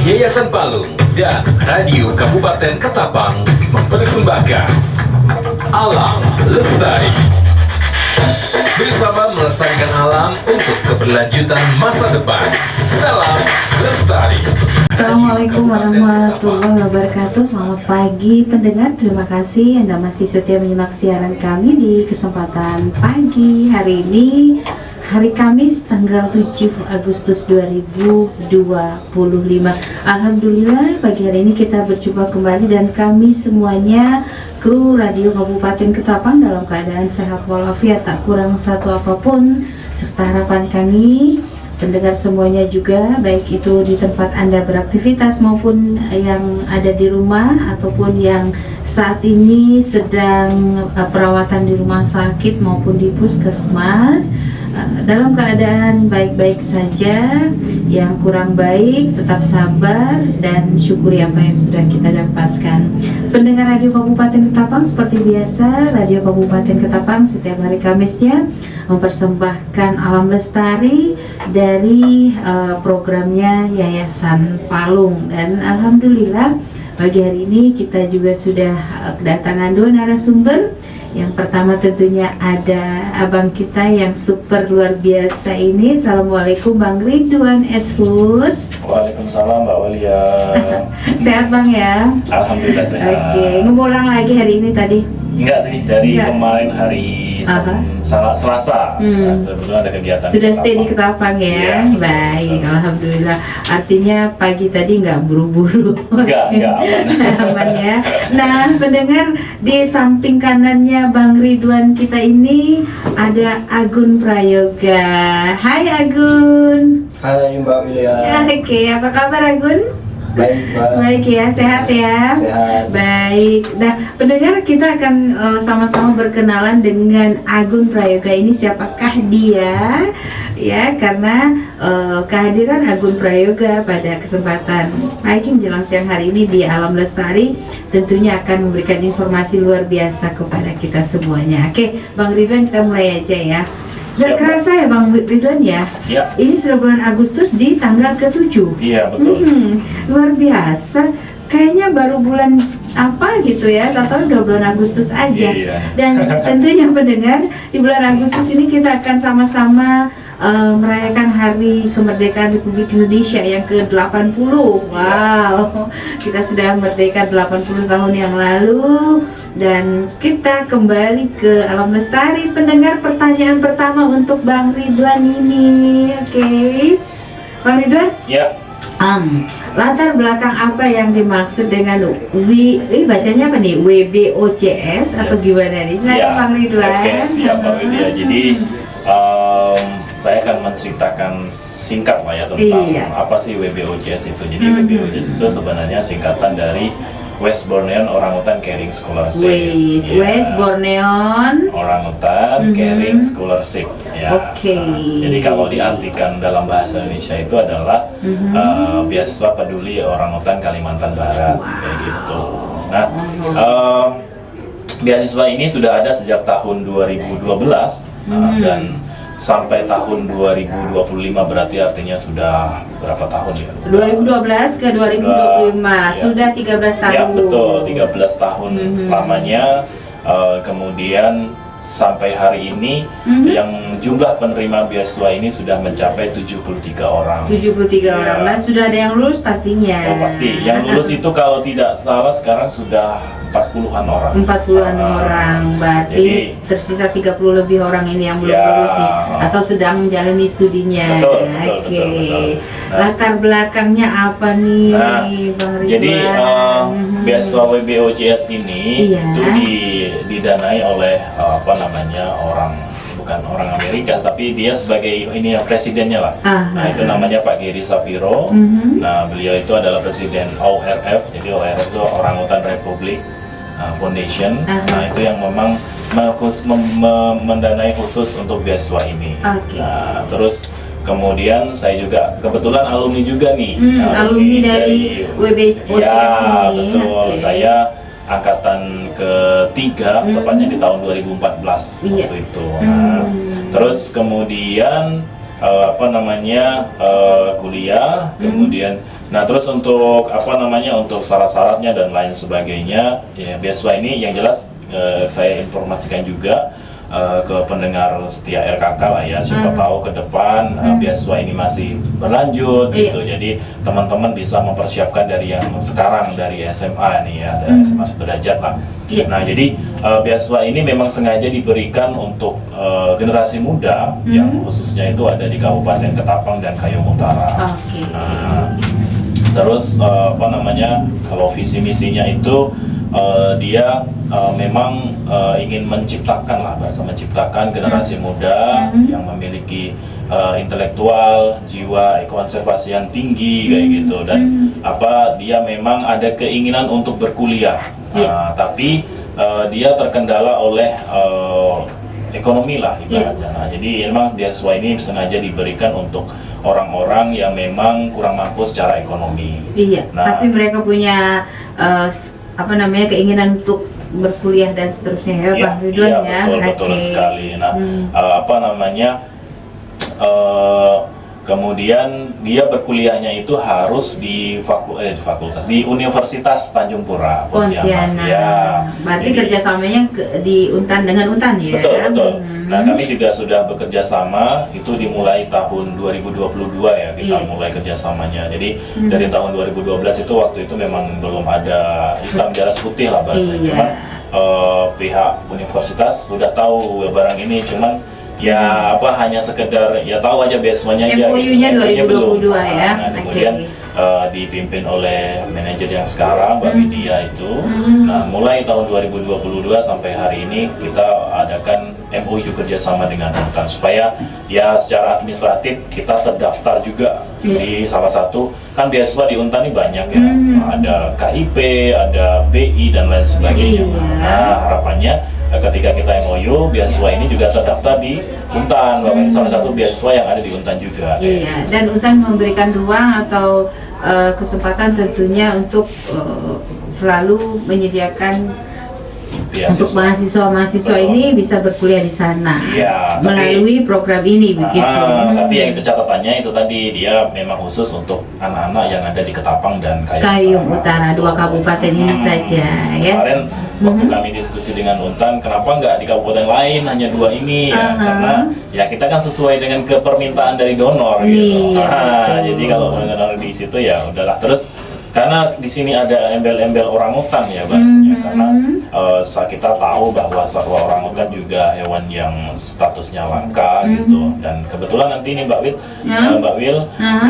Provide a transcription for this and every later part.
Yayasan Palung dan Radio Kabupaten Ketapang mempersembahkan Alam Lestari. Bersama melestarikan alam untuk keberlanjutan masa depan. Salam Lestari. Assalamualaikum warahmatullahi wabarakatuh. Selamat pagi pendengar. Terima kasih Anda masih setia menyimak siaran kami di kesempatan pagi hari ini, hari Kamis tanggal 7 Agustus 2025. Alhamdulillah pagi hari ini kita berjumpa kembali dan kami semuanya kru Radio Kabupaten Ketapang dalam keadaan sehat walafiat, tak kurang satu apapun, serta harapan kami pendengar semuanya juga, baik itu di tempat Anda beraktivitas maupun yang ada di rumah ataupun yang saat ini sedang perawatan di rumah sakit maupun di puskesmas, dalam keadaan baik-baik saja. Yang kurang baik tetap sabar dan syukuri apa yang sudah kita dapatkan. Pendengar Radio Kabupaten Ketapang, seperti biasa Radio Kabupaten Ketapang setiap hari Kamisnya mempersembahkan Alam Lestari dari programnya Yayasan Palung. Dan alhamdulillah pagi hari ini kita juga sudah kedatangan dua narasumber. Yang pertama tentunya ada abang kita yang super luar biasa ini. Assalamualaikum Bang Ridwan Eshud. Waalaikumsalam Mbak Walia. Sehat Bang ya? Alhamdulillah sehat. Oke, ngulang lagi hari ini tadi? Enggak sih, dari Enggak. kemarin hari Selasa kebetulan ada kegiatan. Sudah stay di Ketapang ya? Iya, Baik, betul. alhamdulillah. Artinya pagi tadi nggak buru-buru. Enggak aman. Aman ya. Nah, pendengar, di samping kanannya Bang Ridwan kita ini ada Agun Prayoga. Hai Agun. Hai Mbak Wilia. Oke, apa kabar Agun? Baik Mbak. Baik ya, sehat ya? Sehat. Baik. Nah, pendengar, kita akan sama-sama berkenalan dengan Agun Prayoga ini. Siapakah dia? Ya, karena kehadiran Agun Prayoga pada kesempatan pagi menjelang siang hari ini di Alam Lestari tentunya akan memberikan informasi luar biasa kepada kita semuanya. Oke, Bang Ridwan, kita mulai aja ya. Gak Siap, kerasa ya Bang Ridwan ya? Ya. Ini sudah bulan Agustus di tanggal ke-7. Iya betul. Luar biasa. Kayaknya baru bulan apa gitu ya, tahu udah bulan Agustus aja. Iya. Dan tentunya pendengar, di bulan Agustus ini kita akan sama-sama merayakan Hari Kemerdekaan Republik Indonesia yang ke-80. Wow, kita sudah merdeka 80 tahun yang lalu. Dan kita kembali ke Alam Lestari. Pendengar, pertanyaan pertama untuk Bang Ridwan ini. Oke, Bang Ridwan, Ya. latar belakang apa yang dimaksud dengan bacanya apa nih? WBOCS atau gimana nih? Silakan Bang Ridwan. Oke, siap Mbak Wilia. Jadi saya akan menceritakan singkat lah ya tentang apa sih WBOCS itu. Jadi WBOCS itu sebenarnya singkatan dari West Bornean Orangutan Caring Scholarship. West Bornean Orangutan Caring Scholarship. Ya. Oke. Jadi kalau diartikan dalam bahasa Indonesia itu adalah beasiswa peduli orangutan Kalimantan Barat, kayak gitu. Nah, beasiswa ini sudah ada sejak tahun 2012 dan sampai tahun 2025, berarti artinya sudah berapa tahun ya? 2012 ke 2025 sudah 13 tahun. Ya betul, 13 tahun lamanya. Kemudian sampai hari ini yang jumlah penerima beasiswa ini sudah mencapai 73 orang. 73 Ya. orang. Dan sudah ada yang lulus pastinya. Oh pasti, yang lulus itu kalau tidak salah sekarang sudah 40-an orang. 40-an orang. Berarti Jadi, tersisa 30 lebih orang ini yang belum Ya. lulus nih, atau sedang menjalani studinya. Betul, Oke. betul. Nah, Latar belakangnya apa nih, Bang Ridwan? jadi beasiswa WBOCS ini Iya. itu didanai oleh bukan orang Amerika, tapi dia sebagai ini ya presidennya lah. Nah itu namanya Pak Gary Sapiro. Nah beliau itu adalah presiden ORF, jadi ORF itu Orangutan Republic Foundation. Nah itu yang memang mendanai khusus untuk beasiswa ini. Nah terus kemudian saya juga kebetulan alumni juga nih. Alumni dari WBOCS ya, ini. betul. Saya angkatan ketiga, tepatnya di tahun 2014 waktu itu. Nah, terus kemudian kuliah, kemudian Nah, terus untuk apa namanya, untuk syarat-syaratnya dan lain sebagainya, ya beasiswa ini yang jelas saya informasikan juga ke pendengar setia RKK lah ya, siapa tahu ke depan beasiswa ini masih berlanjut gitu. Jadi teman-teman bisa mempersiapkan dari yang sekarang, dari SMA nih ya, dari SMA sederajat lah. Nah, jadi beasiswa ini memang sengaja diberikan untuk generasi muda yang khususnya itu ada di Kabupaten Ketapang dan Kayong Utara. Nah, terus apa namanya, kalau visi misinya itu dia memang ingin menciptakan lah, bahasa menciptakan generasi muda yang memiliki intelektual, jiwa konservasi yang tinggi kayak gitu, dan apa, dia memang ada keinginan untuk berkuliah, tapi dia terkendala oleh ekonomi lah ibaratnya. Nah, jadi memang beasiswa ini sengaja diberikan untuk orang-orang yang memang kurang mampu secara ekonomi. Nah, tapi mereka punya apa namanya, keinginan untuk berkuliah dan seterusnya ya, Bang Ridwan ya. Betul sekali. Nah, apa namanya, kemudian dia berkuliahnya itu harus di fakultas di Universitas Tanjung Pura Pontianak. Ya, berarti kerjasamanya di Untan dengan Untan ya. Betul. Nah, kami juga sudah bekerja sama, itu dimulai tahun 2022 ya, kita mulai kerjasamanya. Jadi dari tahun 2012 itu, waktu itu memang belum ada hitam di atas putih lah bahasanya. Cuman pihak universitas sudah tahu barang ini, cuman ya apa, hanya sekedar ya tahu aja beasiswanya aja. MOU-nya 2022 ya. Nah, kemudian dipimpin oleh manajer yang sekarang, Mbak Widya itu. Nah, mulai tahun 2022 sampai hari ini kita adakan MOU kerjasama dengan Untan, supaya ya secara administratif kita terdaftar juga di salah satu, kan beasiswa di Untan ini banyak ya, ada KIP, ada BI dan lain sebagainya. Nah, harapannya ketika kita MOU, beasiswa ini juga terdaftar di Untan, bahwa ini salah satu beasiswa yang ada di Untan juga. Dan Untan memberikan ruang atau kesempatan tentunya untuk selalu menyediakan untuk mahasiswa-mahasiswa ini bisa berkuliah di sana melalui program ini begitu. Tapi yang itu catatannya itu tadi, dia memang khusus untuk anak-anak yang ada di Ketapang dan Kayong Utara, dua kabupaten ini saja ya. Kemarin waktu kami diskusi dengan Untan, kenapa nggak di kabupaten lain hanya dua ini ya, karena ya kita kan sesuai dengan kepermintaan dari donor gitu. Jadi kalau donor di situ ya udahlah. Terus karena di sini ada embel-embel orangutan ya bahasanya, karena kita tahu bahwa satwa orangutan juga hewan yang statusnya langka gitu, dan kebetulan nanti ini Mbak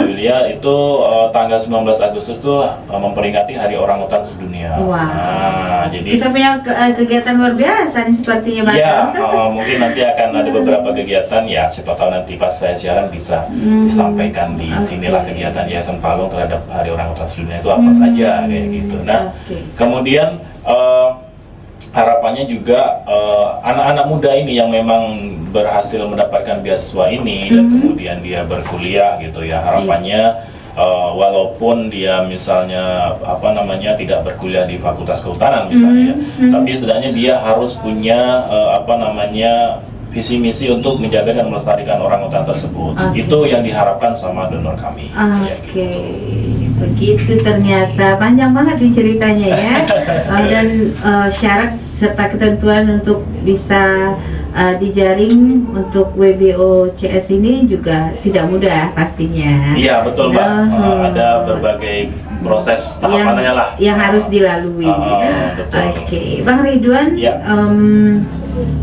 Wilya itu tanggal 19 Agustus tuh memperingati Hari Orangutan Sedunia. Nah, jadi kita punya kegiatan luar biasa nih sepertinya Mbak. Ya, mungkin nanti akan ada beberapa kegiatan ya, siapa tahu nanti pas saya siaran bisa disampaikan di sinilah kegiatan Yayasan Palung terhadap Hari Orangutan Sedunia itu apa saja kayak gitu. Nah, kemudian harapannya juga anak-anak muda ini yang memang berhasil mendapatkan beasiswa ini dan kemudian dia berkuliah gitu ya, harapannya walaupun dia misalnya apa namanya tidak berkuliah di Fakultas Kehutanan misalnya, tapi setidaknya dia harus punya apa namanya visi misi untuk menjaga dan melestarikan orangutan tersebut. Itu yang diharapkan sama donor kami. Begitu ternyata panjang banget nih ceritanya ya. Dan syarat serta ketentuan untuk bisa dijaring untuk WBOCS ini juga tidak mudah pastinya. Iya betul Mbak, ada berbagai proses tahapannya lah yang harus dilalui. Bang Ridwan,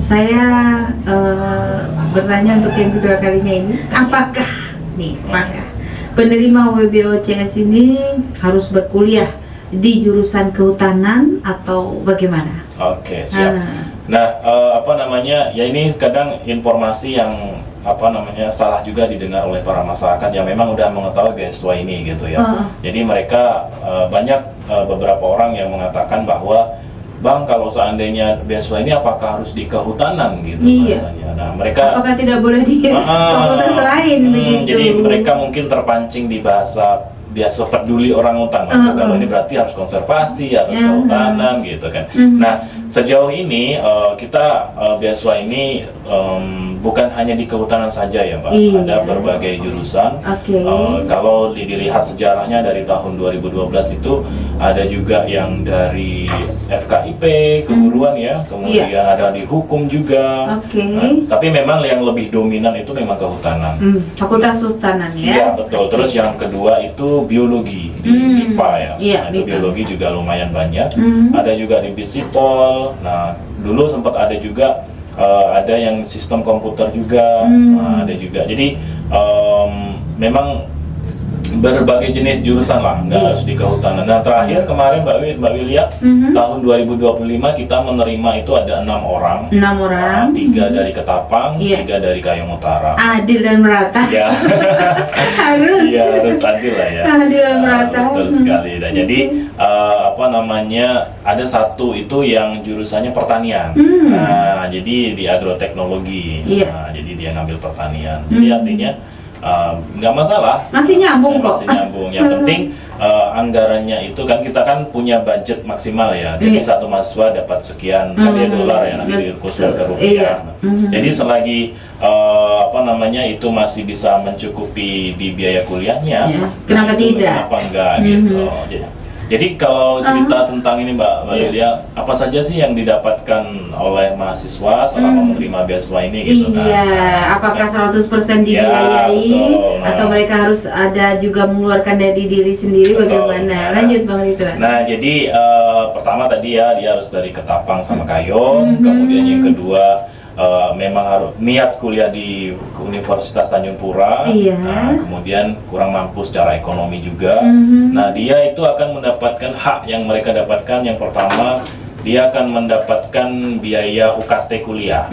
saya bertanya untuk yang kedua kalinya ini, apakah penerima WBOCS ini harus berkuliah di jurusan kehutanan atau bagaimana? Siap. Nah, apa namanya, ya ini kadang informasi yang apa namanya salah juga didengar oleh para masyarakat yang memang udah mengetahui beasiswa ini gitu ya. Jadi mereka banyak beberapa orang yang mengatakan bahwa Bang, kalau seandainya beasiswa ini apakah harus di kehutanan gitu bahasanya. Nah, mereka apakah tidak boleh di fakultas lain begitu. Jadi mereka mungkin terpancing di bahasa beasiswa peduli orangutan. Kalau ini berarti harus konservasi, harus kehutanan gitu kan. Nah, sejauh ini kita beasiswa ini bukan hanya di kehutanan saja ya Mbak, Iya. ada berbagai jurusan. Oke. Kalau dilihat sejarahnya dari tahun 2012 itu ada juga yang dari FKIP keguruan ya, kemudian ada di hukum juga. Oke. Nah, tapi memang yang lebih dominan itu memang kehutanan. Fakultas Kehutanan ya. Iya betul. Terus yang kedua itu biologi di IPA ya. Iya, Nah, itu IPA. biologi juga lumayan banyak. Ada juga di Bisipol. Nah dulu sempat ada juga ada yang sistem komputer juga. Nah, ada juga. Jadi memang berbagai jenis jurusan lah, nggak harus di kehutanan. Nah terakhir kemarin Mbak Wilia tahun 2025 kita menerima itu ada 6 orang. 6 orang. 3 dari Ketapang, 3 dari Kayong Utara. Adil dan merata. Ya. Harus. Iya harus adil lah ya. Adil dan merata. Betul sekali. Nah, jadi ada satu itu yang jurusannya pertanian. Nah jadi di agroteknologi. Iya. Nah, jadi dia ngambil pertanian. Jadi artinya nggak masalah. Masih nyambung kok. Masih nyambung. Yang penting anggarannya itu kan kita kan punya budget maksimal ya. Jadi satu mahasiswa dapat sekian kali dolar ya, nanti dikursuskan ke rupiah. Jadi selagi itu masih bisa mencukupi di biaya kuliahnya. Kenapa tidak? Kenapa enggak gitu. Jadi kalau cerita tentang ini Mbak Wilia, apa saja sih yang didapatkan oleh mahasiswa selama menerima beasiswa ini gitu kan? Iya, apakah 100% dibiayai betul. Nah, atau mereka harus ada juga mengeluarkan dari diri sendiri, betul. bagaimana? Lanjut Bang Ridwan. Nah, jadi pertama tadi ya dia harus dari Ketapang sama Kayong, kemudian yang kedua memang harus niat kuliah di Universitas Tanjung Pura. Nah, kemudian kurang mampu secara ekonomi juga. Nah, dia itu akan mendapatkan hak yang mereka dapatkan. Yang pertama, dia akan mendapatkan biaya UKT kuliah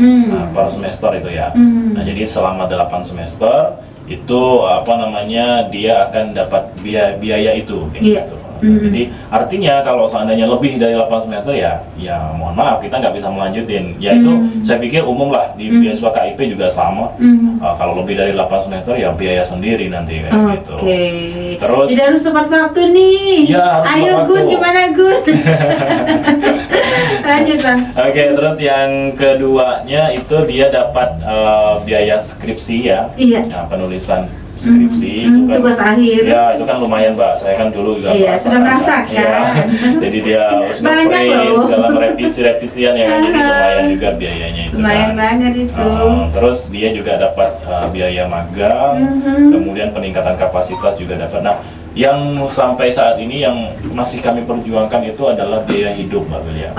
per semester itu ya. Nah, jadi selama 8 semester itu dia akan dapat biaya itu gitu. Jadi artinya kalau seandainya lebih dari 8 semester ya mohon maaf kita nggak bisa melanjutin. Ya itu saya pikir umum lah di beasiswa KIP juga sama. Kalau lebih dari 8 semester ya biaya sendiri nanti kayak gitu. Terus tidak harus tepat waktu nih. Ya, harus ayo tepat Gun, waktu. gimana Gun? Lanjut Bang. Oke, terus yang keduanya itu dia dapat biaya skripsi ya. Nah, penulisan skripsi itu kan tugas akhir. Ya, itu kan lumayan Mbak. Saya kan dulu juga sudah merasakan. Ya. Jadi dia harus Banyak ngeprint loh. dalam revisian ya kan. Jadi lumayan juga biayanya itu Lumayan kan. banget itu. Terus dia juga dapat biaya magang, kemudian peningkatan kapasitas juga dapat. Nah, yang sampai saat ini yang masih kami perjuangkan itu adalah biaya hidup Mbak Wilia.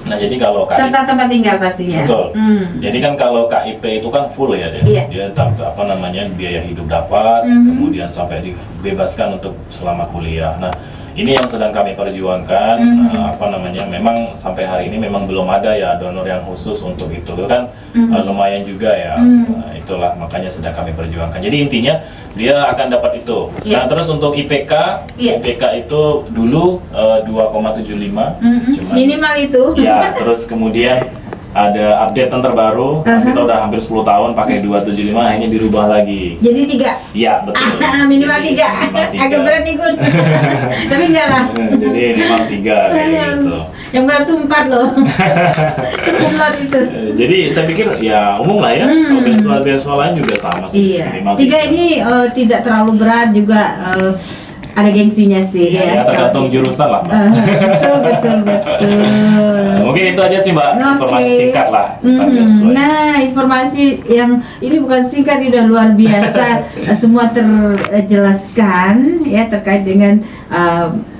Nah, jadi kalau serta tempat tinggal pastinya. Betul. Jadi kan kalau KIP itu kan full ya dia. Dia biaya hidup dapat, kemudian sampai dibebaskan untuk selama kuliah. Nah, ini yang sedang kami perjuangkan. Memang sampai hari ini memang belum ada ya donor yang khusus untuk itu kan. Lumayan juga ya. Nah, itulah makanya sedang kami perjuangkan. Jadi intinya dia akan dapat itu. Nah, terus untuk IPK itu dulu 2,75 minimal itu. Ya, terus kemudian ada update yang terbaru. Kita udah hampir 10 tahun pakai 275, akhirnya dirubah lagi. Jadi 3. Iya, betul. Minimal 3. Agak berat nih Gun. Tapi enggak lah. Jadi minimal 3 kayak gitu. Yang berat tuh 4 loh. Kumlat itu. Jadi saya pikir ya umum lah ya. Kalau beasiswa lain juga sama sih. Iya. Minimal 3 ini tidak terlalu berat juga. Ada gengsinya sih ya. Tergantung jurusan lah. Betul. Mungkin itu aja sih Mbak, informasi singkat lah tentang beasiswa. Nah, informasi yang ini bukan singkat, ini udah luar biasa. Semua terjelaskan ya terkait dengan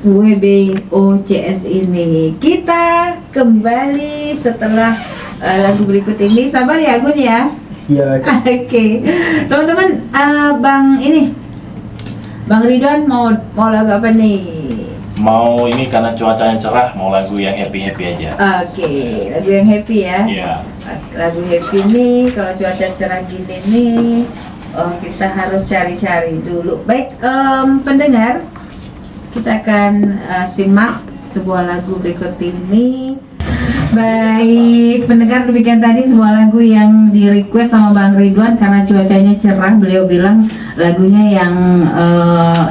WBOCS ini. Kita kembali setelah lagu berikut ini. Sabar ya Gun ya. Iya. Oke. Teman-teman, Bang Ridwan mau lagu apa nih? Mau ini karena cuaca yang cerah, mau lagu yang happy aja. Oke, lagu yang happy ya. Iya. Lagu happy nih, kalau cuaca cerah gini nih, kita harus cari-cari dulu. Baik, pendengar, kita akan simak sebuah lagu berikut ini. Baik, pendengar, demikian tadi sebuah lagu yang di request sama Bang Ridwan karena cuacanya cerah. Beliau bilang lagunya yang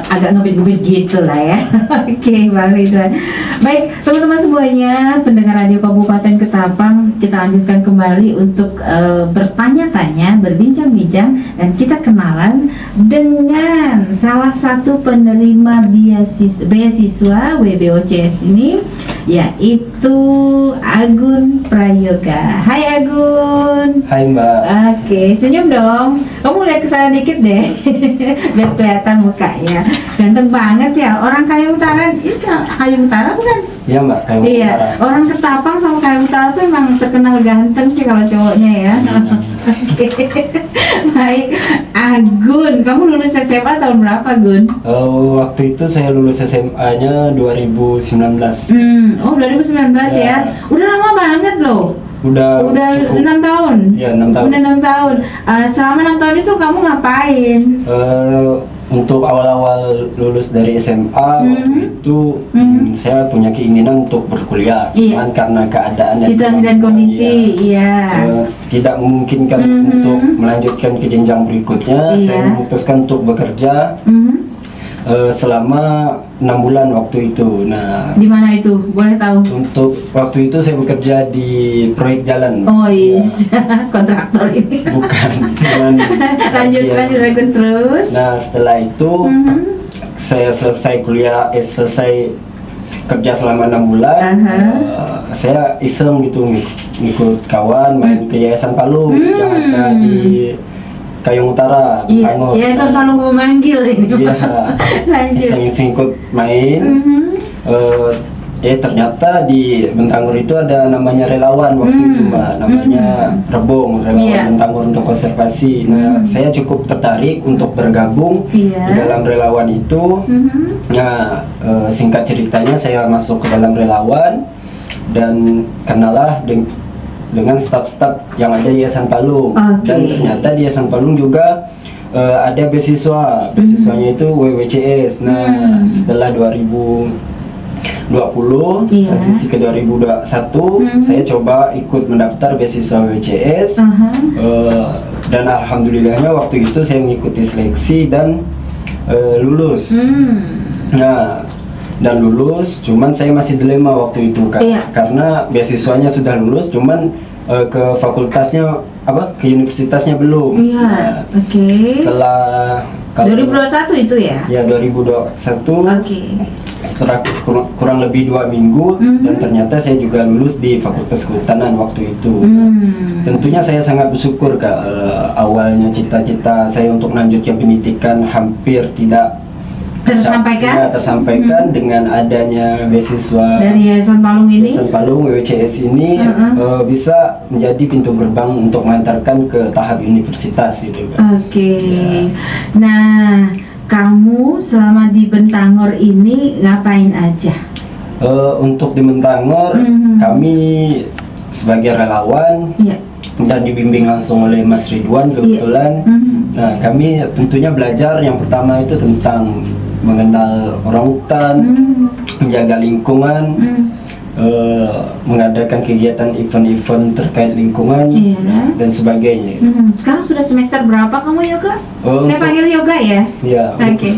agak ngebit-ngebit gitu lah ya. Oke, Bang Ridwan. Baik, teman-teman semuanya, pendengar Radio Kabupaten Ketapang, kita lanjutkan kembali untuk bertanya-tanya, berbincang-bincang, dan kita kenalan dengan salah satu penerima beasiswa WBOCS ini, yaitu Agun Prayoga. Hai Agun. Hai Mbak. Oke, senyum dong. Kamu lihat ke sana dikit deh, biar kelihatan mukanya. Ganteng banget ya. Orang Kayong Utara, ini Kayong Utara bukan? Iya Mbak, Kayong Iya, Utara. orang Ketapang sama Kayong Utara tuh emang terkenal ganteng sih kalau cowoknya ya. Oke. Baik, Agun, kamu lulus SMA tahun berapa, Gun? Waktu itu saya lulus SMA-nya 2019. Oh 2019 ya. Udah lama banget loh. Udah cukup. 6 tahun. Iya, 6 tahun. Udah 6 tahun. Selama 6 tahun itu kamu ngapain? Untuk awal-awal lulus dari SMA waktu itu saya punya keinginan untuk berkuliah, Iya. cuman karena keadaan Situasi dan kondisi, iya. tidak memungkinkan untuk melanjutkan ke jenjang berikutnya. Iya. Saya memutuskan untuk bekerja selama 6 bulan waktu itu. Nah, Di mana itu? Boleh tahu? untuk waktu itu saya bekerja di proyek jalan. Oh yes, kontraktor ini. Bukan. Cuman Lanjut bagian. Agun terus. Nah, setelah itu saya selesai kuliah, selesai kerja selama 6 bulan. Saya iseng gitu ngikut kawan main ke Yayasan Palung yang ada di Kayong Utara, di Iya, Bangor. Yayasan Palung memanggil ini. Iya. Lanjut. Iseng-iseng ikut main. Ternyata di Bentangor itu ada namanya relawan waktu itu Mbak, namanya Rebong, relawan Iya. Bentangor untuk konservasi. Nah, saya cukup tertarik untuk bergabung Iya. di dalam relawan itu. Nah, singkat ceritanya saya masuk ke dalam relawan dan kenalah dengan staf-staf yang ada di Yayasan Palung. Oke. Dan ternyata di Yayasan Palung juga ada beasiswa, beasiswanya itu WWCS. Nah, setelah 2020 Iya. transisi ke 2021 saya coba ikut mendaftar beasiswa WWCS. Dan alhamdulillahnya waktu itu saya mengikuti seleksi dan lulus. Nah, dan lulus, cuman saya masih dilema waktu itu Kak. Iya. Karena beasiswanya sudah lulus, cuman ke fakultasnya ke universitasnya belum. Iya, Nah, oke. setelah 2021 itu ya? Ya 2021. Oke. Setelah kurang lebih 2 minggu dan ternyata saya juga lulus di Fakultas Kehutanan waktu itu. Tentunya saya sangat bersyukur Kak. Awalnya cita-cita saya untuk melanjutkan pendidikan hampir tidak Tersampaikan? tersampaikan dengan adanya beasiswa Dari Yayasan Palung ini? Yayasan Palung WWCS ini bisa menjadi pintu gerbang untuk mengantarkan ke tahap universitas gitu Kak. Oke. Nah, kamu selama di Bentangor ini ngapain aja? Untuk di Bentangor kami sebagai relawan Iya. dan dibimbing langsung oleh Mas Ridwan kebetulan. Nah, kami tentunya belajar yang pertama itu tentang mengenal orang hutan, menjaga lingkungan, mengadakan kegiatan event-event terkait lingkungan, dan sebagainya. Sekarang sudah semester berapa kamu Yoga? Saya panggil Yoga ya? Iya. Oke.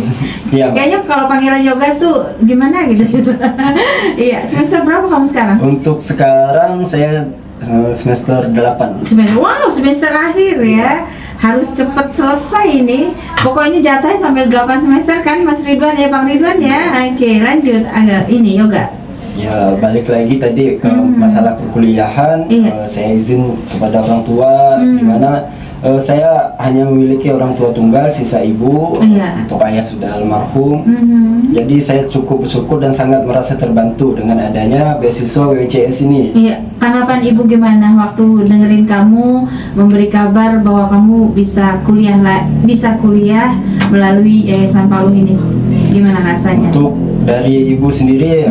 Iya. Kayaknya kalau panggilan Yoga tuh gimana gitu? Iya, semester berapa kamu sekarang? Untuk sekarang saya semester 8. Semester akhir ya. Harus cepet selesai ini. Pokoknya jatahnya sampai 8 semester kan Mas Ridwan ya, Bang Ridwan ya. Oke, lanjut agak ini Yoga. Ya, balik lagi tadi ke masalah perkuliahan. Saya izin kepada orang tua, di mana saya hanya memiliki orang tua tunggal, sisa ibu. Untuk ayah sudah almarhum. Jadi saya cukup bersyukur dan sangat merasa terbantu dengan adanya beasiswa WWCS ini. Iya, tanggapan ibu gimana waktu dengerin kamu memberi kabar bahwa kamu bisa kuliah melalui Yayasan Palung ini? Gimana rasanya? Untuk dari ibu sendiri,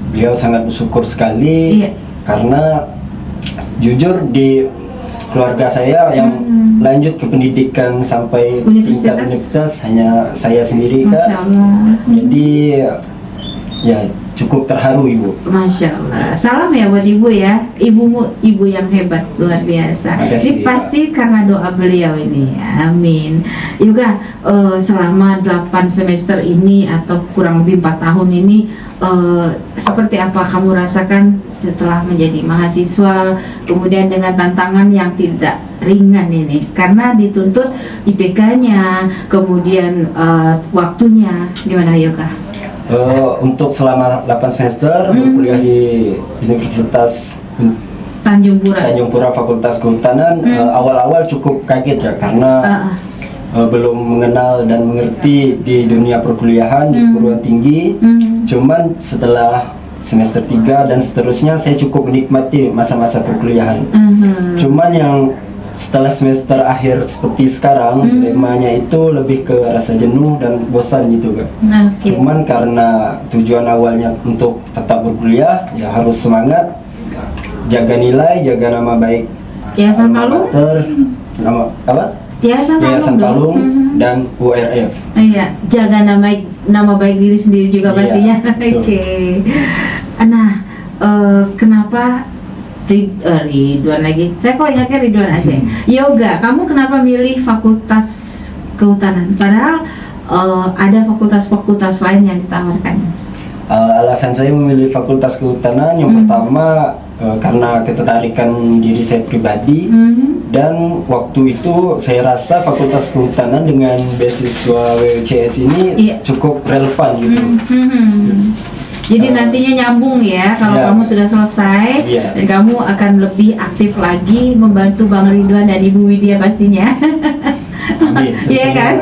beliau sangat bersyukur sekali. Karena jujur di keluarga saya yang lanjut ke pendidikan sampai tingkat universitas hanya saya sendiri Kak. Masya Allah. Jadi ya cukup terharu Ibu. Masya Allah. Salam ya buat Ibu ya. Ibu yang hebat, luar biasa. Ini pasti karena doa beliau ini. Amin. Yoga, selama 8 semester ini atau kurang lebih 4 tahun ini, seperti apa kamu rasakan setelah menjadi mahasiswa, kemudian dengan tantangan yang tidak ringan ini, karena dituntut IPK-nya, kemudian waktunya, gimana Yoga? Untuk selama 8 semester berkuliah di Universitas Tanjung Pura Fakultas Kehutanan, awal-awal cukup kaget ya, karena belum mengenal dan mengerti di dunia perkuliahan di perguruan tinggi. Cuman setelah semester 3 dan seterusnya saya cukup menikmati masa-masa perkuliahan. Cuman yang setelah semester akhir seperti sekarang, dilemanya itu lebih ke rasa jenuh dan bosan gitu kan. Cuman karena tujuan awalnya untuk tetap berkuliah, ya harus semangat, jaga nilai, jaga nama baik Yayasan Palung, nama apa? Yayasan Palung dan URF. Iya, jaga nama baik diri sendiri juga pastinya. Oke. Nah, kenapa Ridwan lagi? Saya kok ingatnya Ridwan aja. Yoga, kamu kenapa milih Fakultas Kehutanan? Padahal ada fakultas-fakultas lain yang ditawarkan. Alasan saya memilih Fakultas Kehutanan yang pertama karena ketertarikan diri saya pribadi, dan waktu itu saya rasa Fakultas Kehutanan dengan beasiswa WUCS ini cukup relevan gitu. Jadi nantinya nyambung ya kalau kamu sudah selesai dan kamu akan lebih aktif lagi membantu Bang Ridwan dan Ibu Widya pastinya. Iya kan?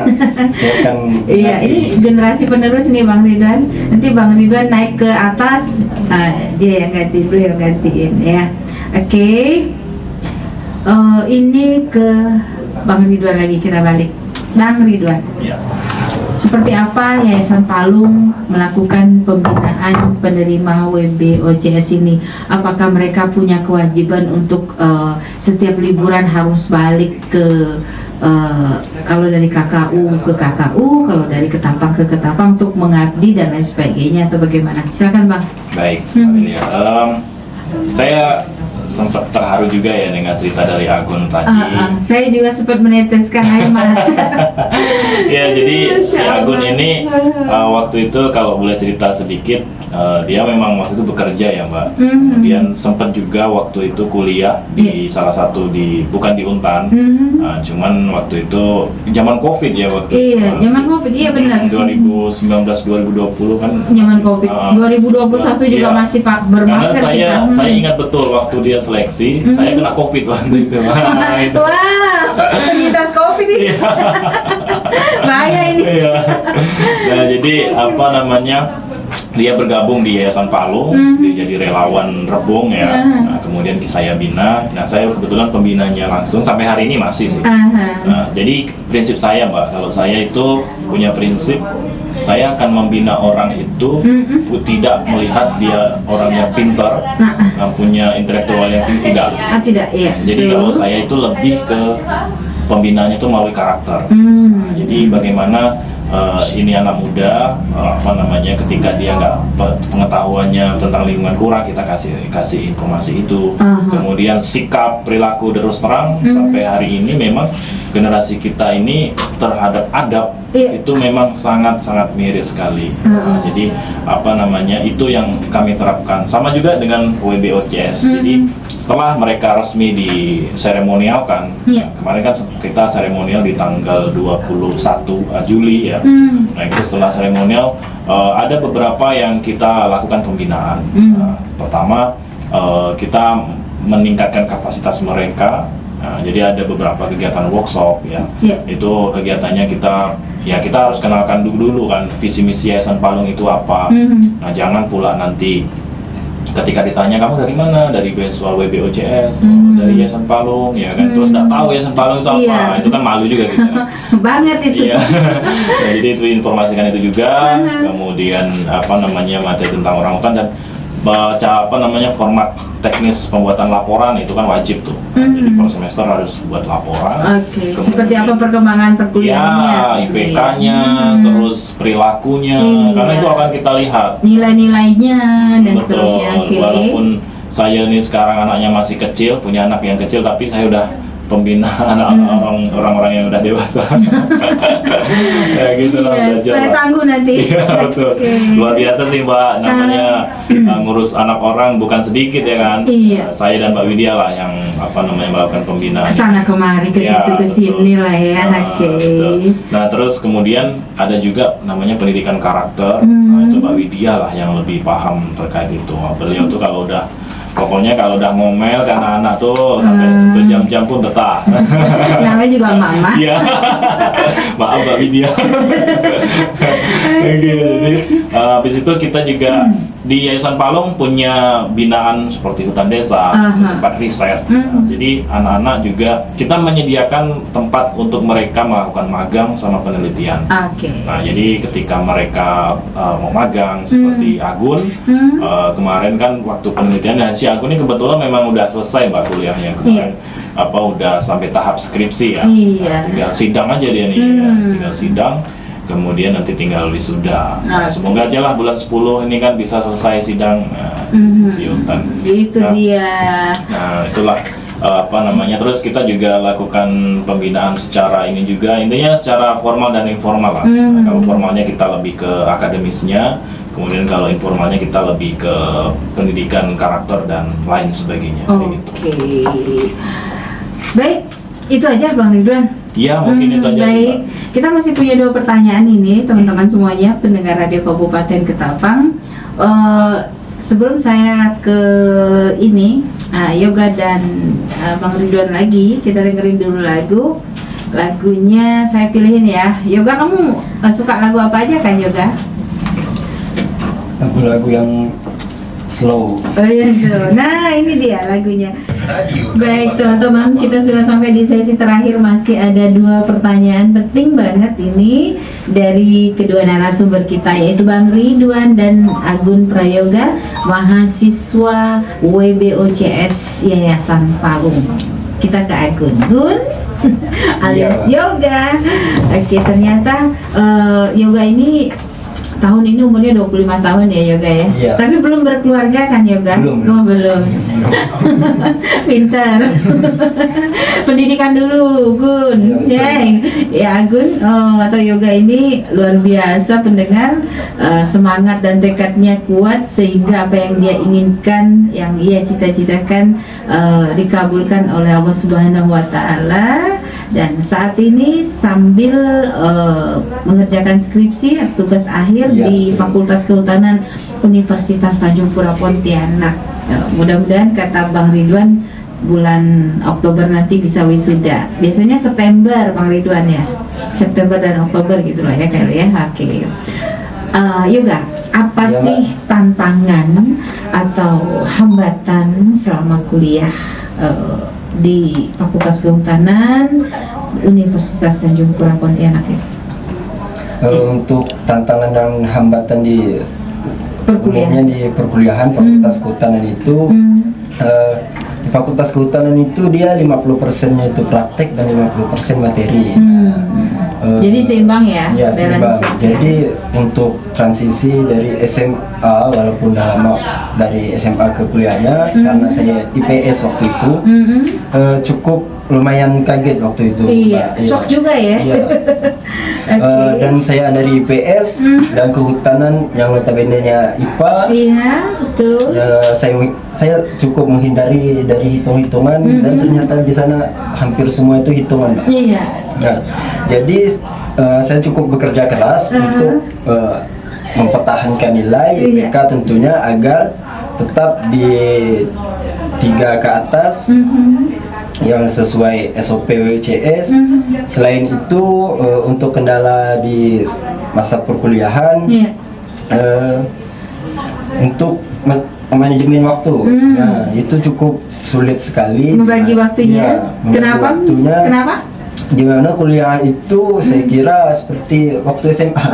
Saya akan ini generasi penerus nih Bang Ridwan. Nanti Bang Ridwan naik ke atas, dia yang gantiin, beliau gantiin ya. Oke. Ini ke Bang Ridwan lagi, kita balik. Bang Ridwan. Seperti apa Yayasan Palung melakukan pembinaan penerima WBOJS ini? Apakah mereka punya kewajiban untuk setiap liburan harus balik ke kalau dari KKU ke KKU, kalau dari Ketapang ke Ketapang untuk mengabdi dan lain sebagainya, atau bagaimana? Silakan Bang. Baik, saya sempat terharu juga ya dengan cerita dari Agun tadi. Saya juga sempat meneteskan air mata. Ya, jadi si Agun ini waktu itu kalau boleh cerita sedikit, dia memang waktu itu bekerja ya Mbak. Kemudian sempat juga waktu itu kuliah di salah satu bukan di Untan, cuman waktu itu zaman COVID ya waktu itu. Zaman COVID, iya benar. 2019-2020 kan. Zaman COVID. 2021 juga masih bermasker. Karena saya ingat betul waktu dia seleksi, saya kena COVID waktu itu. Wah, penyintas COVID ini. Bahaya ini. Nah, jadi apa namanya? Dia bergabung di Yayasan Palung, dia jadi relawan Rebung ya. Nah, kemudian saya bina. Nah, saya kebetulan pembinanya langsung sampai hari ini masih sih. Nah, jadi prinsip saya Mbak, kalau saya itu punya prinsip, saya akan membina orang itu tidak melihat dia orangnya pintar, punya intelektual yang tinggi, tidak. Jadi kalau saya itu lebih ke pembinaannya itu melalui karakter. Nah, jadi bagaimana ini anak muda ketika dia nggak pengetahuannya tentang lingkungan kurang, kita kasih informasi itu. Kemudian sikap perilaku terus terang sampai hari ini memang generasi kita ini terhadap adab itu memang sangat miris sekali. Jadi itu yang kami terapkan sama juga dengan WBOJS. Jadi setelah mereka resmi diseremonialkan, kemarin kan kita seremonial di tanggal 21 Juli ya. Nah, itu setelah seremonial ada beberapa yang kita lakukan pembinaan. Pertama, kita meningkatkan kapasitas mereka. Nah, jadi ada beberapa kegiatan workshop ya. Itu kegiatannya kita harus kenalkan dulu kan visi misi Yayasan Palung itu apa. Nah, jangan pula nanti ketika ditanya kamu dari mana, dari beasiswa WBOJS, dari Yayasan Palung ya kan, terus nggak tahu Yayasan Palung itu apa, itu kan malu juga gitu kan. Banget itu. Nah, jadi itu informasikan itu juga. Kemudian materi tentang orangutan, dan baca format teknis pembuatan laporan itu kan wajib tuh. Jadi per semester harus buat laporan. Oke. Seperti apa perkembangan perkuliahannya? Ya, IPK-nya, terus perilakunya, karena itu akan kita lihat. Nilai-nilainya dan seterusnya. Walaupun saya nih sekarang anaknya masih kecil, punya anak yang kecil, tapi saya udah pembina orang-orang yang udah dewasa. Ya gitu lah, belajar. Supaya tangguh nanti. Iya, betul. Luar biasa sih Mbak, namanya ngurus anak orang bukan sedikit ya kan. Iya. Saya dan Mbak Widya lah yang melakukan pembinaan. Kesana kemari, ke situ ke sini lah ya. Oke. Nah terus kemudian ada juga namanya pendidikan karakter. Nah, itu Mbak Widya lah yang lebih paham terkait itu. Beliau tuh pokoknya kalau udah ngomel karena anak tuh sampai berjam-jam pun betah. Namanya juga mama. Iya. Maaf Mbak Widya. Jadi habis itu kita juga di Yayasan Palung punya binaan seperti hutan desa, tempat riset. Jadi anak-anak juga kita menyediakan tempat untuk mereka melakukan magang sama penelitian. Nah jadi ketika mereka mau magang seperti Agun kemarin kan waktu penelitian, dan si Agun ini kebetulan memang udah selesai Mbak kuliahnya kemarin. Udah sampai tahap skripsi ya. Tinggal sidang aja dia nih. Tinggal sidang. Kemudian nanti tinggal wisuda. Semoga aja lah bulan 10 ini kan bisa selesai sidang di hutan. Itu dia. Nah itulah terus kita juga lakukan pembinaan secara ini juga, intinya secara formal dan informal lah. Nah, kalau formalnya kita lebih ke akademisnya, kemudian kalau informalnya kita lebih ke pendidikan karakter dan lain sebagainya. Gitu. Baik, itu aja Bang Ridwan. Iya, mungkin itu aja. Baik, kita masih punya 2 pertanyaan ini teman-teman semuanya pendengar Radio Kabupaten Ketapang. Sebelum saya ke ini Yoga dan Bang Ridwan lagi, kita dengerin dulu lagunya saya pilihin ya. Yoga, kamu suka lagu apa aja kan Yoga? Lagu-lagu yang slow. Oh iya, slow. Nah ini dia lagunya. Baik teman-teman, kita sudah sampai di sesi terakhir. Masih ada 2 pertanyaan penting banget ini dari kedua narasumber kita, yaitu Bang Ridwan dan Agun Prayoga, mahasiswa WBOCS Yayasan Palung. Kita ke Agun. Alias Yoga. Oke, ternyata Yoga ini tahun ini umurnya 25 tahun ya Yoga ya? Iya. Tapi belum berkeluarga kan Yoga? Belum. Pintar. Pendidikan dulu Gun. Ya Gun atau Yoga ini luar biasa pendengar, semangat dan tekadnya kuat sehingga apa yang dia inginkan, yang ia cita-citakan dikabulkan oleh Allah Subhanahu wa Ta'ala. Dan saat ini sambil mengerjakan skripsi, tugas akhir di Fakultas Kehutanan Universitas Tanjung Pura Pontianak. Mudah-mudahan kata Bang Ridwan bulan Oktober nanti bisa wisuda. Biasanya September Bang Ridwan ya, September dan Oktober gitu lah ya kali ya. Oke. Yoga, apa sih tantangan atau hambatan selama kuliah di Fakultas Kehutanan Universitas Tanjung Pura Pontianak ya? Untuk tantangan dan hambatan di umumnya di perkuliahan Fakultas Kehutanan itu di Fakultas Kehutanan itu dia 50%-nya itu praktek dan 50% materi. Jadi seimbang ya? Ya seimbang. Jadi untuk transisi dari SMA, walaupun udah lama dari SMA ke kuliahnya, karena saya IPS waktu itu, cukup lumayan kaget waktu itu. Iya, shock juga ya. Iya. Dan saya dari IPS dan kehutanan yang notabene-nya IPA. Iya, betul. Saya cukup menghindari dari hitung-hitungan dan ternyata di sana hampir semua itu hitungan, Mbak. Iya. Nah, jadi saya cukup bekerja keras untuk mempertahankan nilai IPK tentunya agar tetap di 3 ke atas. Yang sesuai SOP WCS. Selain itu untuk kendala di masa perkuliahan, untuk manajemen waktu, nah itu cukup sulit sekali. Membagi waktunya. Kenapa? Gimana kuliah itu saya kira seperti waktu SMA.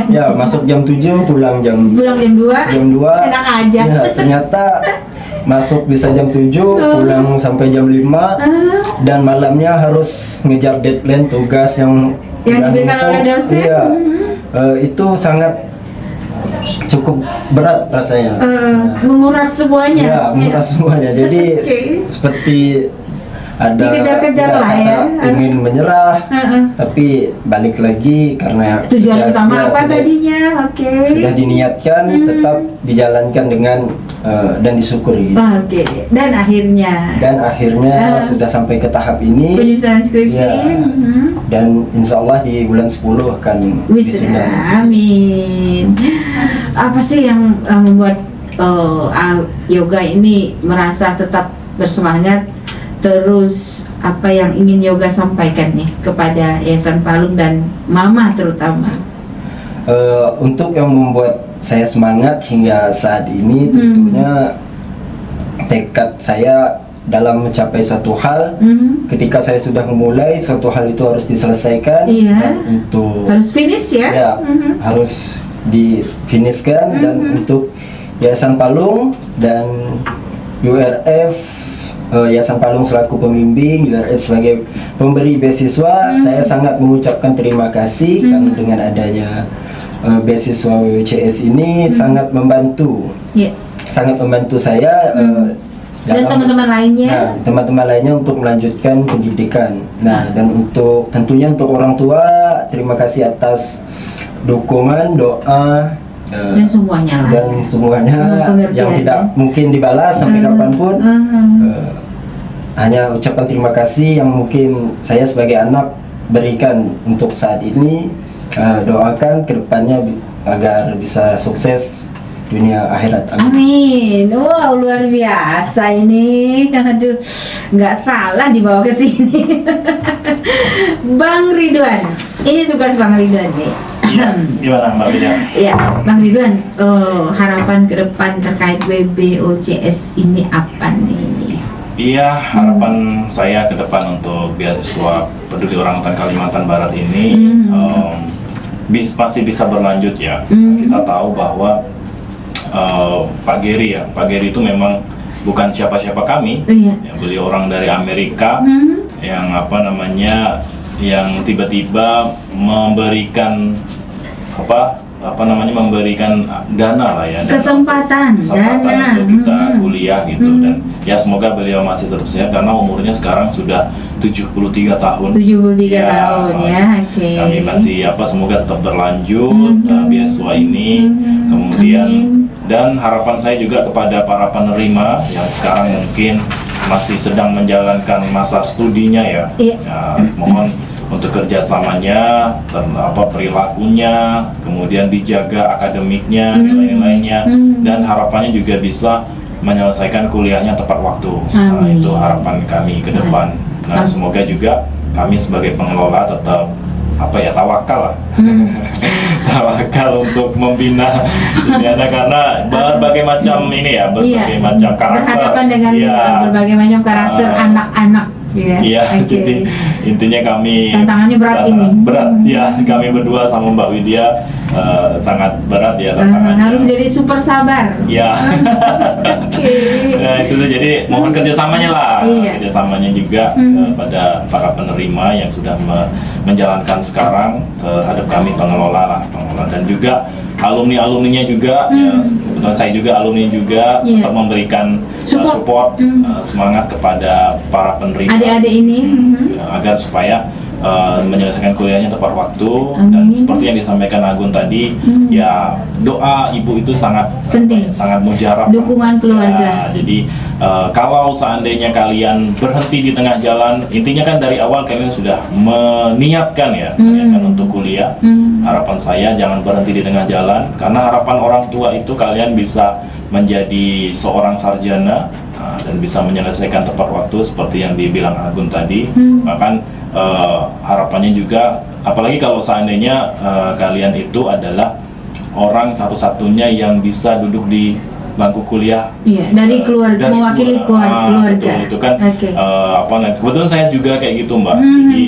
Ya, masuk jam 7, pulang jam 2. Jam 2. Enak aja. Ya, ternyata masuk bisa jam 7, pulang sampai jam 5, dan malamnya harus ngejar deadline tugas yang diberikan oleh dosen. Iya. Itu sangat cukup berat rasanya. Menguras semuanya. Ya, menguras semuanya. Jadi seperti ada dikejar-kejar lah ya, ingin menyerah, tapi balik lagi karena tujuan utama apa tadinya, sudah diniatkan, tetap dijalankan dengan dan disyukuri gitu. Dan akhirnya sudah sampai ke tahap ini, penyusunan skripsi ya, dan insya Allah di bulan 10 akan wisuda. Amin. Apa sih yang membuat yoga ini merasa tetap bersemangat? Terus apa yang ingin yoga sampaikan nih kepada Yayasan Palung dan Mama terutama? Untuk yang membuat saya semangat hingga saat ini tentunya tekad saya dalam mencapai suatu hal. Ketika saya sudah memulai suatu hal itu harus diselesaikan, dan untuk harus finish ya, harus difinishkan. Dan untuk Yayasan Palung dan URF, Yayasan Palung selaku pembimbing, URF sebagai pemberi beasiswa, saya sangat mengucapkan terima kasih karena dengan adanya beasiswa WWCS ini sangat membantu, sangat membantu saya dan teman-teman lainnya. Teman-teman lainnya untuk melanjutkan pendidikan. Dan untuk tentunya untuk orang tua, terima kasih atas dukungan, doa, dan semuanya lah. Dan semuanya yang tidak mungkin dibalas sampai kapanpun. Hanya ucapan terima kasih yang mungkin saya sebagai anak berikan untuk saat ini. Doakan kedepannya agar bisa sukses dunia akhirat. Amin. Wow, luar biasa ini. Aduh, nggak salah dibawa ke sini. Bang Ridwan, ini tugas Bang Ridwan nih. Gimana Mbak Widya? Ya, Bang Ridwan, harapan ke depan terkait WBOCS ini apa nih? Iya, harapan saya ke depan untuk beasiswa Peduli Orangutan Kalimantan Barat ini masih bisa berlanjut ya. Kita tahu bahwa Pak Geri itu memang bukan siapa-siapa kami. Ya, beliau orang dari Amerika yang yang tiba-tiba memberikan memberikan dana lah ya, kesempatan dana untuk kita kuliah gitu. Dan ya semoga beliau masih tetap sehat karena umurnya sekarang sudah 73 tahun. 73 tahun ya. Kami masih semoga tetap berlanjut beasiswa ini. Kemudian dan harapan saya juga kepada para penerima yang sekarang mungkin masih sedang menjalankan masa studinya ya. Mohon untuk kerjasamanya, perilakunya, kemudian dijaga akademiknya, nilai-nilainya, dan harapannya juga bisa menyelesaikan kuliahnya tepat waktu. Itu harapan kami ke depan. Semoga juga kami sebagai pengelola tetap tawakal lah. Tawakal untuk membina karena berbagai macam macam karakter. Berhadapan dengan berbagai macam karakter anak-anak. Jadi intinya kami tantangannya berat ini. Berat ya, kami berdua sama Mbak Widya sangat berat ya tantangannya. Harus jadi super sabar. Ya. Nah itu tuh, jadi mohon kerjasamanya lah, kerjasamanya juga pada para penerima yang sudah menjalankan sekarang terhadap kami pengelola dan juga alumninya juga. Ya, kebetulan saya juga alumni juga tetap memberikan support semangat kepada para penerima adik-adik ini agar supaya menyelesaikan kuliahnya tepat waktu. Dan seperti yang disampaikan Agun tadi, ya doa ibu itu sangat penting, sangat mujarab, dukungan keluarga. Jadi kalau seandainya kalian berhenti di tengah jalan, intinya kan dari awal kalian sudah meniatkan untuk kuliah. Harapan saya jangan berhenti di tengah jalan, karena harapan orang tua itu kalian bisa menjadi seorang sarjana dan bisa menyelesaikan tepat waktu seperti yang dibilang Agun tadi. Bahkan harapannya juga, apalagi kalau seandainya kalian itu adalah orang satu-satunya yang bisa duduk di bangku kuliah. Iya, dari keluarga, mewakili keluarga. Betul, itu kan kebetulan saya juga kayak gitu Mbak. Jadi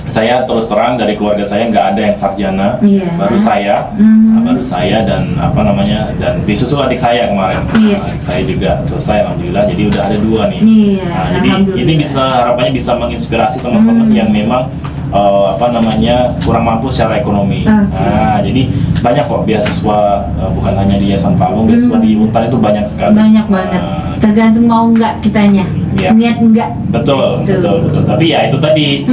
saya terus terang dari keluarga saya nggak ada yang sarjana, baru saya dan dan disusul adik saya kemarin. Adik saya juga selesai alhamdulillah, jadi udah ada 2 nih. Jadi ini harapannya bisa menginspirasi teman-teman yang memang kurang mampu secara ekonomi. Jadi banyak kok beasiswa, bukan hanya di Yayasan Palung, beasiswa di Untan itu banyak sekali. Banyak banget. Tergantung mau nggak kitanya. Niat enggak. Betul. Tapi ya itu tadi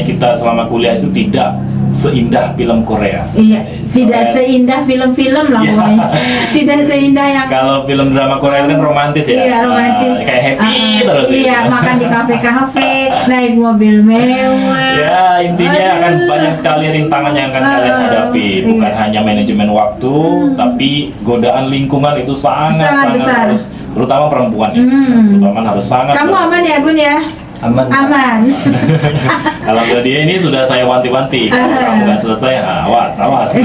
kita selama kuliah itu tidak seindah film Korea. Iya, tidak seindah film-film lah pokoknya. Tidak seindah yang kalau film drama Korea itu kan romantis ya. Iya, romantis. Kayak happy terus. Iya, makan di kafe-kafe, naik mobil mewah. Ya, intinya akan banyak sekali rintangan yang akan kalian hadapi. Bukan hanya manajemen waktu, tapi godaan lingkungan itu sangat besar. Harus, terutama perempuan ya. Terutama harus sangat. Kamu aman ya, Gun ya? Aman. Kalau dia ini sudah saya wanti-wanti, kalau kamu nggak selesai, awas.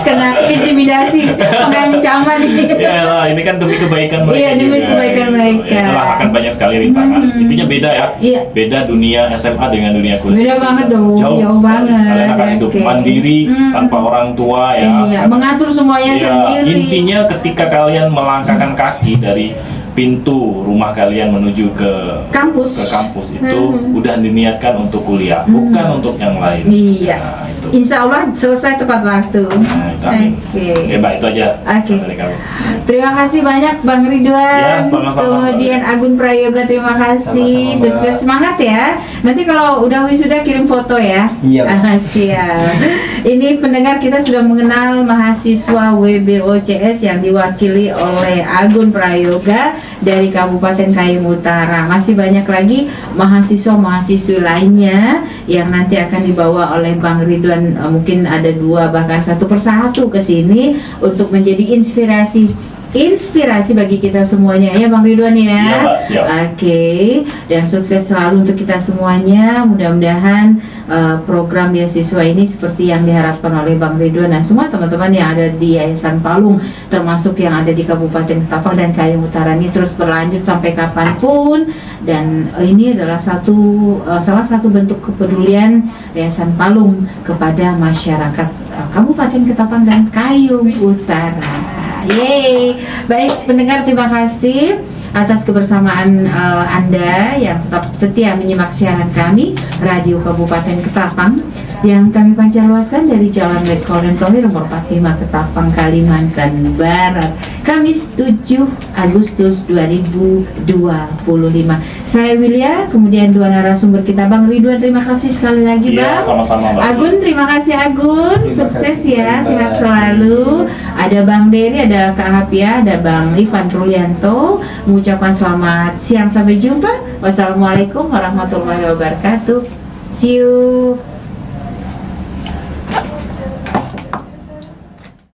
Kena intimidasi, pengancaman ini. Ya lah, ini kan demi kebaikan mereka. Iya, demi kebaikan mereka. Itulah akan banyak sekali rintangan. Intinya beda ya. Iya. Beda dunia SMA dengan dunia kuliah. Beda banget dong. Jauh banget. Kalian akan hidup mandiri tanpa orang tua ya. Iya, mengatur semuanya sendiri. Intinya ketika kalian melangkahkan kaki dari pintu rumah kalian menuju ke kampus itu udah diniatkan untuk kuliah, bukan untuk yang lain. Iya. Insya Allah selesai tepat waktu. Amin. Mbak, itu aja dari kami. Terima kasih banyak Bang Ridwan. Ya, sama-sama. Kemudian Agun Prayoga, terima kasih. Sama-sama, sukses, semangat ya. Nanti kalau udah wisuda kirim foto ya. Iya. Siap. Ini pendengar kita sudah mengenal mahasiswa WBOCS yang diwakili oleh Agun Prayoga dari Kabupaten Kayum Utara. Masih banyak lagi mahasiswa-mahasiswi lainnya yang nanti akan dibawa oleh Bang Ridwan. Mungkin ada 2 bahkan 1 persatu ke sini untuk menjadi inspirasi bagi kita semuanya ya Bang Ridwan ya. Iya, Mbak, siap. Oke, dan sukses selalu untuk kita semuanya. Mudah-mudahan program beasiswa ini seperti yang diharapkan oleh Bang Ridwan dan semua teman-teman yang ada di Yayasan Palung, termasuk yang ada di Kabupaten Ketapang dan Kayum Utara ini terus berlanjut sampai kapanpun. Dan ini adalah salah satu bentuk kepedulian Yayasan Palung kepada masyarakat Kabupaten Ketapang dan Kayum Utara. Yeay. Baik pendengar, terima kasih atas kebersamaan Anda yang tetap setia menyimak siaran kami Radio Kabupaten Ketapang yang kami pancarluaskan dari Jalan Letkolen Thohir nomor 45 Ketapang, Kalimantan Barat, Kamis 7 Agustus 2025. Saya Wilya, kemudian 2 narasumber kita Bang Ridwan, terima kasih sekali lagi Bang. Sama-sama Mbak. Agun, terima kasih Agun, sukses ya, sehat selalu. Ada Bang Dery, ada Kak Hapia, ada Bang Ivan Rulianto. Mengucapkan selamat siang, sampai jumpa. Wassalamualaikum warahmatullahi wabarakatuh. See you.